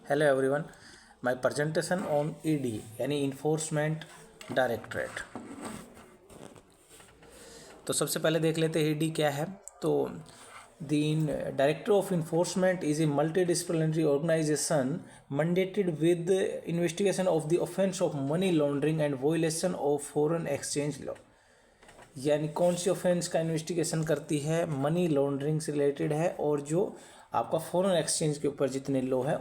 Hello everyone, my presentation on ED यानी enforcement directorate. तो सबसे पहले देख लेते हैं ईडी क्या है। तो the director of enforcement is a multidisciplinary organisation mandated with investigation of the offense of money laundering and violation of foreign exchange law। यानी कौन सी ऑफेंस का इन्वेस्टिगेशन करती है, मनी लॉन्ड्रिंग से रिलेटेड है और जो आपका फॉरेन एक्सचेंज के ऊपर जितने लॉ है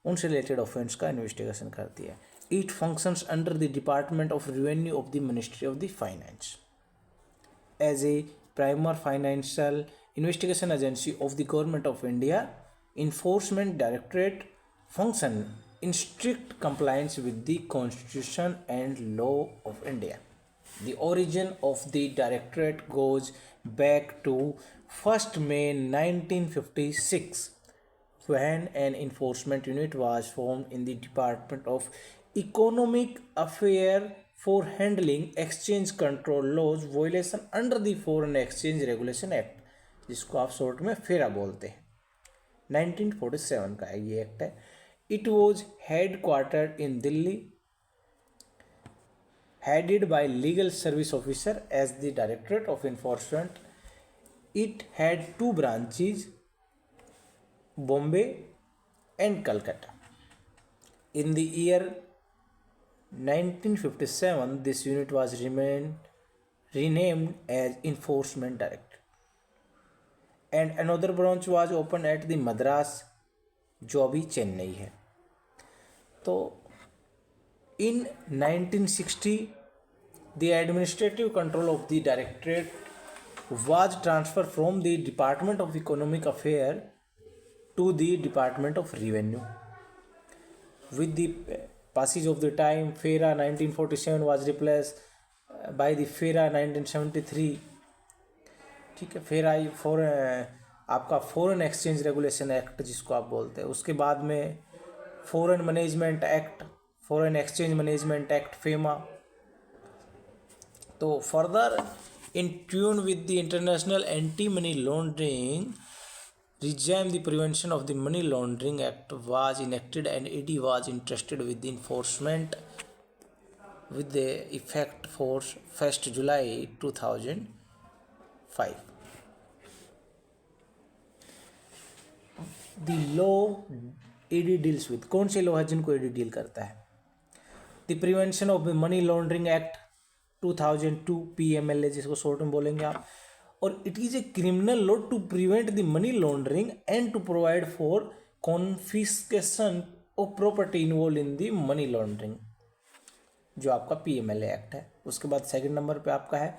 उनसे रिलेटेड ऑफेंस का इन्वेस्टिगेशन करती है। It functions under the department of revenue of the ministry of the finance as a primer financial investigation agency of the government of India. Enforcement directorate function in strict compliance with the constitution and law of India. The origin of the directorate goes back to 1st May 1956 when an enforcement unit was formed in the Department of Economic Affairs for handling exchange control laws violation under the Foreign Exchange Regulation Act, जिसको आप short में फेरा बोलते हैं। 1947 का ये act है। It was headquartered in Delhi, headed by legal service officer as the Directorate of Enforcement. It had two branches, Bombay and Calcutta. In the year 1957, this unit was renamed as Enforcement Directorate, and another branch was opened at the Madras, जो अभी चेन्नई है। तो in 1960, the administrative control of the directorate was transferred from the Department of Economic Affairs to the Department of Revenue. With the passage of the time, FERA 1947 was replaced by the FERA 1973। ठीक है, FERA आपका foreign exchange regulation act जिसको आप बोलते हैं। उसके बाद में foreign management act, foreign exchange management act, FEMA. तो further in tune with the international anti money laundering regime, the prevention of the money laundering act was enacted and ED was entrusted with the enforcement with the effect for 1st July 2005। the law ED deals with, कौन से law है जिनको ED डील करता है? The prevention of money laundering act 2002 PMLA, जिसको short में बोलेंगे आप। और it is a criminal law to prevent the money laundering and to provide for confiscation of property involve in the money laundering, जो आपका PMLA एक्ट है। उसके बाद सेकंड नंबर पे आपका है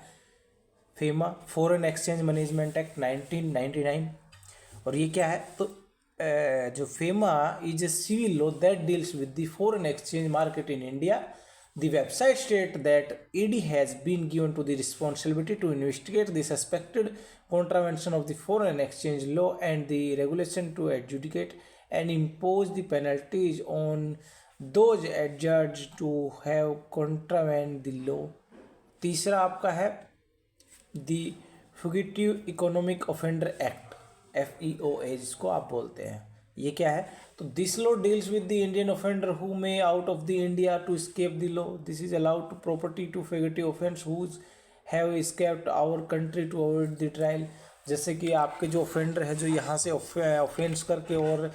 FEMA, foreign exchange management act 1999। और ये क्या है? तो जो FEMA is a civil law that deals with the foreign exchange market in India. The website states that ED has been given to the responsibility to investigate the suspected contravention of the foreign exchange law and the regulation to adjudicate and impose the penalties on those adjudged to have contravened the law। तीसरा आपका है the Fugitive Economic Offender Act, FEOA जिसको आप बोलते हैं। ये क्या है? तो this law deals with the Indian offender who may out of the India to escape the law. This is allowed to property to fugitive offence whose have escaped our country to avoid the trial. जैसे कि आपके जो offender है जो यहाँ से offence करके और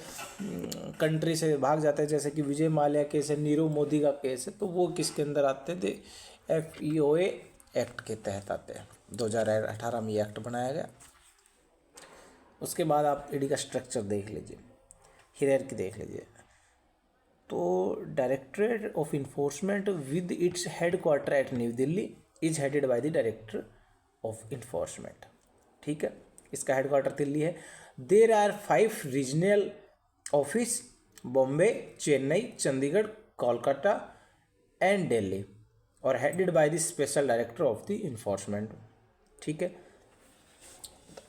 कंट्री से भाग जाते हैं, जैसे कि विजय माल्या केस है, नीरव मोदी का केस है, तो वो किसके अंदर आते हैं? FEOA एक्ट के तहत आते हैं। 2018 में ये एक्ट बनाया गया। उसके बाद आप ED का स्ट्रक्चर देख लीजिए, हियरार्की देख लीजिए। तो directorate of enforcement with its headquarter at New Delhi is headed by the director of enforcement. ठीक है, इसका हेडक्वार्टर दिल्ली है। There are 5 regional office, Bombay, Chennai, Chandigarh, Kolkata and Delhi, और headed by the special director of the enforcement. ठीक है,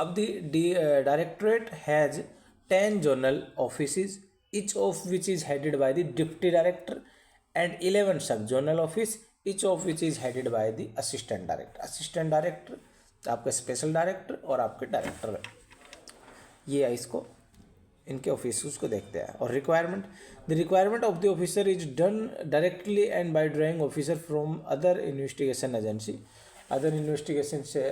अब the directorate has 10 zonal offices, each of which is headed by the deputy director, and 11 sub-zonal office, each of which is headed by the assistant director। assistant director आपके special director और आपके director, ये है इसको इनके officers को देखते हैं। और requirement, the requirement of the officer is done directly and by drawing officer from other investigation agency. Other investigation से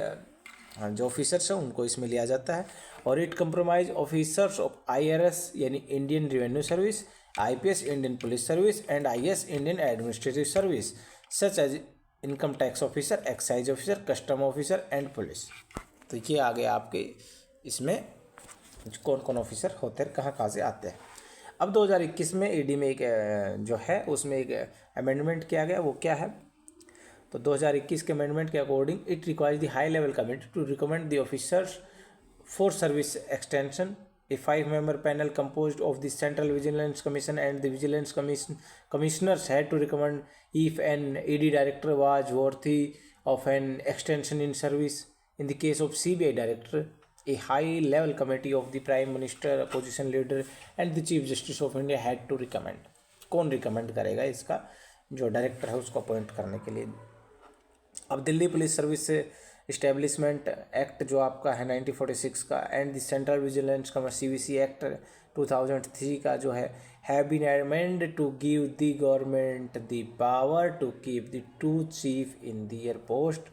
जो ऑफिसर्स हैं उनको इसमें लिया जाता है। और it compromise officers of IRS यानी Indian revenue service, IPS Indian police service and IS Indian administrative service such as income tax officer, excise officer, custom officer and police. तो ये आ गया आपके इसमें कौन कौन ऑफिसर होते हैं, कहाँ से आते हैं। अब 2021 में ED में एक जो है उसमें एक अमेंडमेंट किया गया, वो क्या है? तो 2021 के अमेंडमेंट के according it requires the high level committee to recommend the officers for service extension. A 5-member panel composed of the Central Vigilance Commission and the Vigilance Commissioners had to recommend if an ED director was worthy of an extension in service. In the case of CBI director, a high-level committee of the Prime Minister, opposition leader, and the Chief Justice of India had to recommend. कौन recommend करेगा इसका? जो director है उसको appoint करने के लिए। अब Delhi police service establishment act जो आपका है 1946 का and the central vigilance CVC act 2003 का जो है have been amended to give the government the power to keep the 2 chief in their post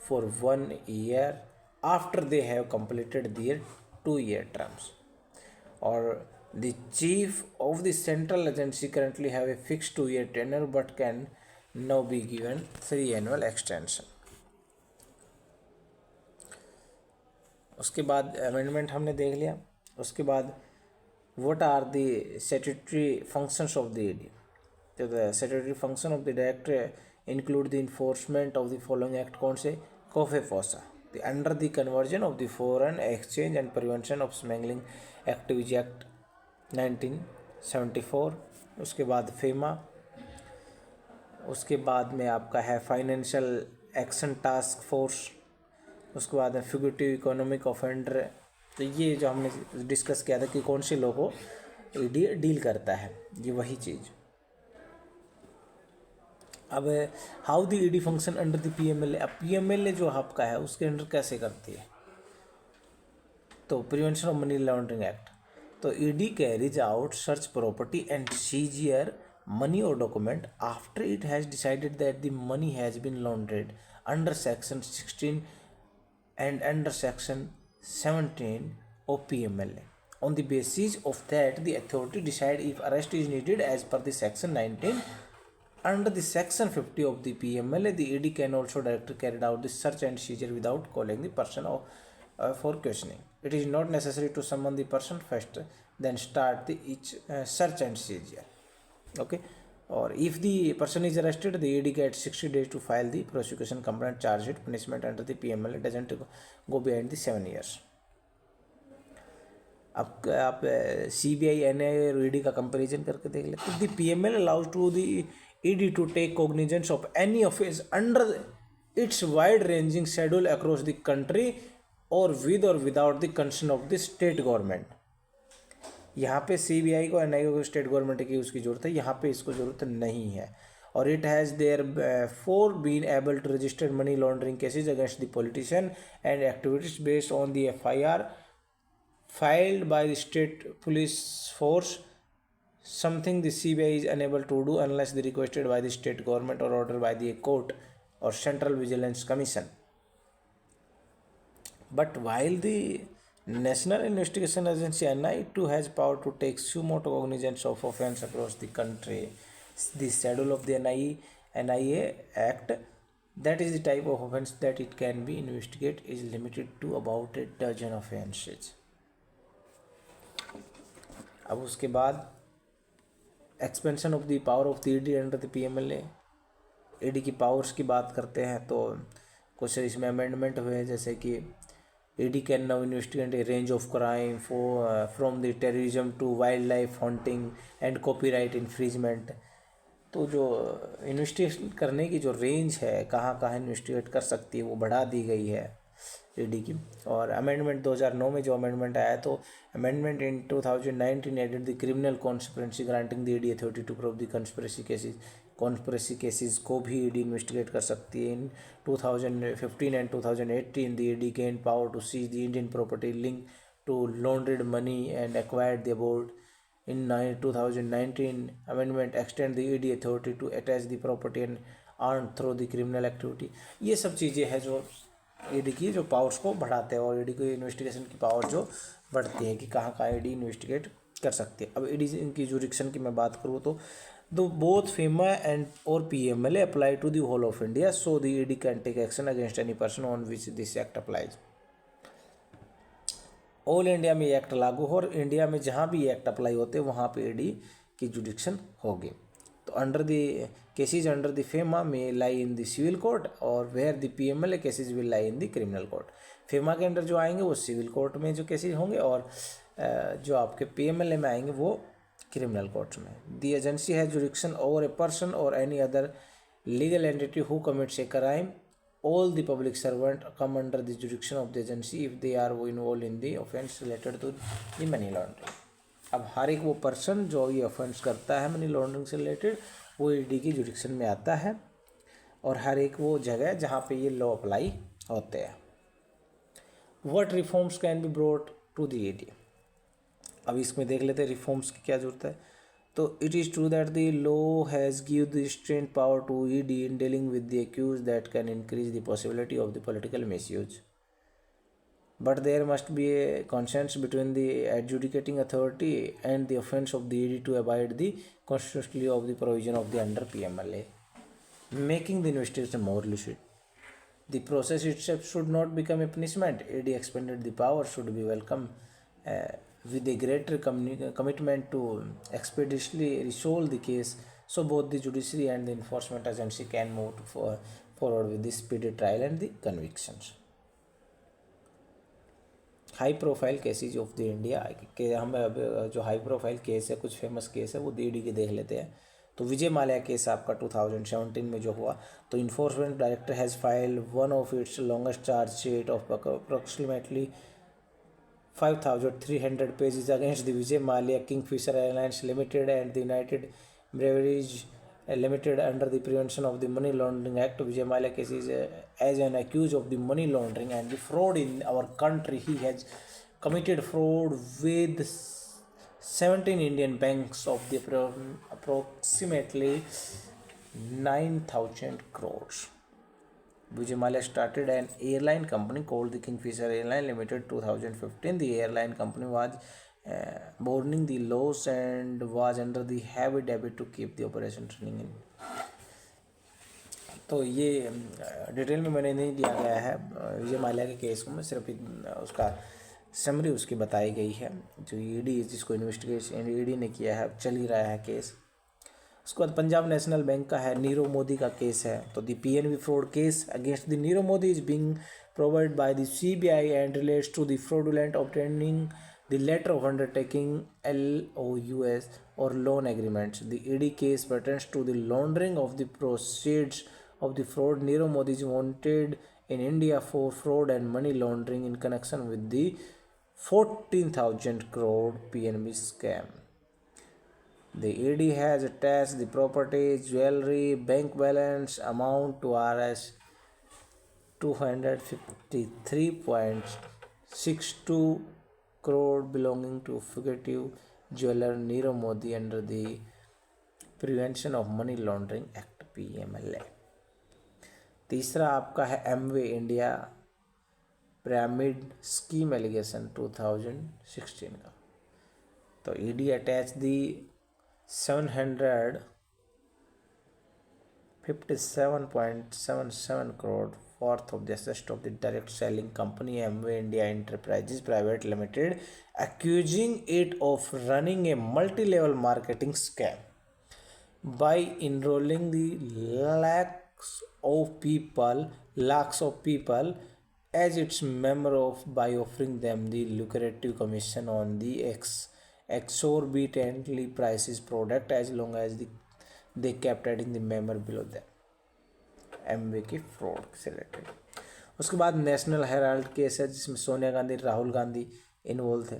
for 1 year after they have completed their 2-year terms. और the chief of the central agency currently have a fixed 2-year tenure but can now be given 3 annual extension. उसके बाद amendment हमने देख लिया। उसके बाद what are the statutory functions of the ED? तो the statutory function of the director include the enforcement of the following act. कौन से? COFEPOSA, the under the conversion of the foreign exchange and prevention of smuggling act which act 1974। उसके बाद FEMA। उसके बाद में आपका है फाइनेंशियल एक्शन टास्क फोर्स। उसके बाद है फ्यूगिटिव इकोनॉमिक ऑफेंडर। तो ये जो हमने डिस्कस किया था कि कौन से लोगों ED डील करता है, ये वही चीज़। अब how the ED function under the PMLA। अब PMLA जो आपका है उसके अंडर कैसे करती है? तो prevention of money laundering act. तो ED carries out search property and seizure money or document after it has decided that the money has been laundered under section 16 and under section 17 of PMLA. On the basis of that, the authority decide if arrest is needed as per the section 19. Under the section 50 of the PMLA, the ED can also directly carry out the search and seizure without calling the person for questioning. It is not necessary to summon the person first, then start the each search and seizure. Okay. Or if the person is arrested, the ED gets 60 days to file the prosecution complaint, charge sheet. Punishment under the PMLA doesn't go beyond the 7 years. अब आप CBI, NIA और ED का comparison करके देख लेते हैं। The PMLA allows to the ED to take cognizance of any offence under its wide-ranging schedule across the country or with or without the consent of the state government. यहाँ पे CBI को NIA को state government की उसकी ज़रूरत है, यहाँ पे इसको ज़रूरत नहीं है। और it has therefore been able to register money laundering cases against the politician and activities based on the FIR filed by the state police force, something the CBI is unable to do unless they requested by the state government or ordered by the court or Central Vigilance Commission. But while the National Investigation Agency NIA too has power to take sumo cognizance of offence across the country, the schedule of the NIA Act, that is the type of offence that it can be investigated, is limited to about a dozen offences. अब उसके बाद expansion of the power of the ED under the PMLA। ED की powers की बात करते हैं तो कुछ इसमें अमेंडमेंट हुए हैं, जैसे कि ED can now investigate a range of crime from the terrorism to wild life hunting and copyright infringement. तो जो इन्वेस्टिगेशन करने की जो रेंज है, कहाँ कहाँ इन्वेस्टिगेट कर सकती है, वो बढ़ा दी गई है ED की। और अमेंडमेंट 2009 में जो अमेंडमेंट आया, तो amendment in 2019 added the criminal conspiracy granting the ED authority to prove the conspiracy cases को भी ED इन्वेस्टिगेट कर सकती है। In 2015 and 2018 the ED gain power to seize the Indian property link to laundered money and acquired the abroad. In 2019 amendment extend the ED authority to attach the property and earned through the criminal activity. ये सब चीज़ें हैं जो ED की जो powers को बढ़ाते हैं और ईडी की इन्वेस्टिगेशन की पावर जो बढ़ती है कि कहाँ कहाँ ईडी इन्वेस्टिगेट कर सकती है. अब ईडी की जुरिक्शन की मैं बात करूँ तो बोथ FEMA एंड और PMLA apply to the whole of India, so the ED can take action against any person on which this act applies. All India में ये एक्ट लागू हो और इंडिया में जहाँ भी ये एक्ट अप्लाई होते हैं वहाँ पे ईडी की जुडिक्शन होगी. तो under the cases under the FEMA में lie in the civil court और where the PMLA cases will lie in the criminal court. FEMA के अंडर जो आएंगे वो सिविल कोर्ट में जो केसेज होंगे और जो आपके PMLA में आएंगे वो क्रिमिनल कोर्ट में. The agency has jurisdiction over a person और any other legal entity who commits a crime. All the public servant come under the jurisdiction of the agency if they are involved in the offence related to the money laundering. अब हर एक वो person जो ये offence करता है money laundering से related वो ED की जुरिक्शन में आता है और हर एक वो जगह जहाँ पे ये लॉ अप्लाई होते हैं. What reforms can be brought to the ED. अब इसमें देख लेते हैं रिफॉर्म्स की क्या जरूरत है. तो it is true that the law has given the restraint power to ED in dealing with the accused that can increase the possibility of the political misuse. But there must be a consent between the adjudicating authority and the offence of the ED to abide the constitutionally of the provision of the under PMLA, making the investigation more lucid. The process itself should not become a punishment. ED expanded the power should be welcome. With a greater commitment to expeditiously resolve the case, so both the judiciary and the enforcement agency can move forward with the speedy trial and the convictions. High profile cases of the India के हम अब जो high profile case है कुछ famous case है वो ED के देख लेते हैं. तो विजय माल्या केस आपका 2017 में जो हुआ तो enforcement director has filed one of its longest chargesheet of approximately 5,300 pages against the Vijay Mallya, Kingfisher Airlines Limited and the United Breweries Limited under the Prevention of the Money Laundering Act. Vijay Mallya case is as an accused of the money laundering and the fraud in our country. He has committed fraud with 17 Indian banks of the approximately 9,000 crores. Vijay Mallya started an airline company called the Kingfisher Airline Limited 2015. The airline company was burning the loss and was under the heavy debt to keep the operation running in. तो ये detail में मैंने नहीं दिया गया है विजय माल्या के case को, मैं सिर्फ उसका समरी उसकी बताई गई है जो ईडी जिसको इन्वेस्टिगेशन ईडी ने किया है, चल ही रहा है केस. उसके बाद पंजाब नेशनल बैंक का है, नीरव मोदी का केस है. तो the PNB fraud case against the Nirav Modi is being provide by the CBI and relates to the fraudulent obtaining the letter of undertaking LOUs और loan agreements. The ED case pertains to the laundering of the proceeds of the fraud. Nirav Modi is wanted in India for fraud and money laundering in connection with the 14,000 crore PNB scam. The ED has attached the property, jewelry, bank balance amount to Rs 253.62 crore belonging to fugitive jeweler Nirav Modi under the Prevention of Money Laundering Act PMLA. तीसरा आपका है Amway India pyramid scheme allegation 2016 का. तो ED attach the 757.77 crore worth of the assets of the direct selling company Amway India Enterprises Private Limited, accusing it of running a multi-level marketing scam by enrolling the lakhs of people as its member of by offering them the lucrative commission on the exorbitantly prices product as long as they kept adding the member below them. Amway की fraud से related. उसके बाद national Herald case है जिसमें Sonia Gandhi Rahul Gandhi involve थे.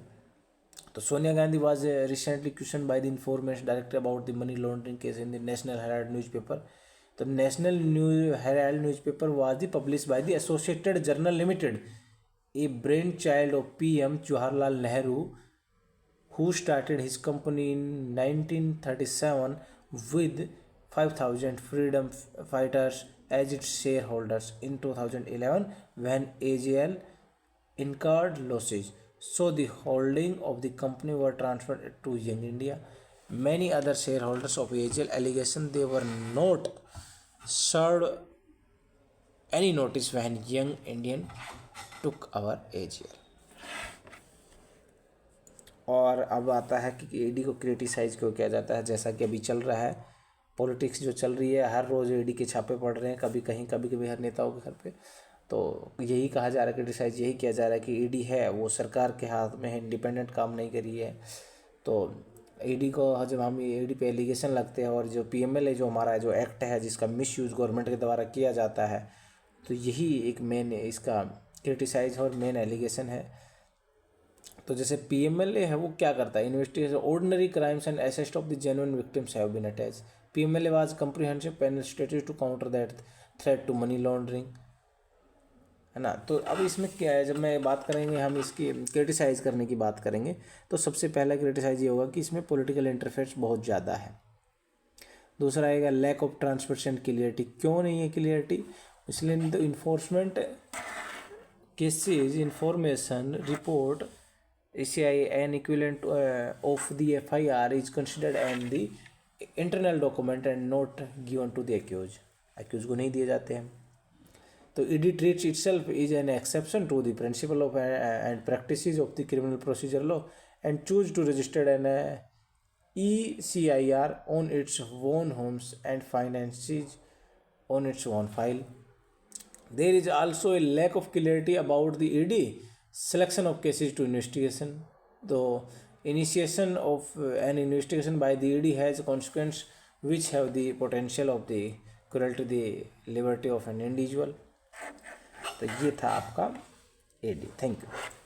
तो Sonia Gandhi was recently questioned by the information director about the money laundering case in the National Herald newspaper. The National Herald newspaper was published by the Associated Journal Limited a brainchild of PM Jawaharlal Nehru, who started his company in 1937 with 5,000 freedom fighters as its shareholders. In 2011, when AGL incurred losses, so the holding of the company were transferred to Young India. Many other shareholders of AGL allegation they were not served any notice when Young Indian took our AGL. और अब आता है कि ED को criticise क्यों किया जाता है। जैसा कि अभी चल रहा है पॉलिटिक्स जो चल रही है, हर रोज़ ईडी के छापे पड़ रहे हैं, कभी कहीं कभी हर नेताओं के घर पे। तो यही कहा जा रहा है, क्रिटिसाइज यही किया जा रहा है कि ईडी है वो सरकार के हाथ में है, इंडिपेंडेंट काम नहीं करी है। तो ईडी को जब हम ईडी पे एलिगेशन लगते हैं और जो पीएमएलए जो हमारा जो एक्ट है जिसका मिसयूज़ गवर्नमेंट के द्वारा किया जाता है, तो यही एक मेन इसका क्रिटिसाइज और मेन एलिगेशन है। तो जैसे पीएमएलए है वो क्या करता है, investigation ordinary crimes and assist of the genuine victims have been attach. PMLA was comprehensive penal strategy to counter that threat to money laundering, है ना। तो अब इसमें क्या है, जब मैं बात करेंगे हम इसकी क्रिटिसाइज़ करने की बात करेंगे, तो सबसे पहला क्रिटिसाइज ये होगा कि इसमें पॉलिटिकल इंटरफेरेंस बहुत ज़्यादा है। दूसरा आएगा lack of transparency and clarity. क्यों नहीं है क्लियरिटी, इसलिए the enforcement cases information report ACI an equivalent of the FIR is considered and the internal document and not given to the accused को नहीं दिए जाते हैं। तो ED treats itself is an exception to the principle of and practices of the criminal procedure law and choose to register an ECIR on its own homes and finances on its own file. There is also a lack of clarity about the ED selection of cases to investigation. The initiation of an investigation by the ED has consequences which have the potential of the cruel to the liberty of an individual. तो ये था आपका ED। Thank you.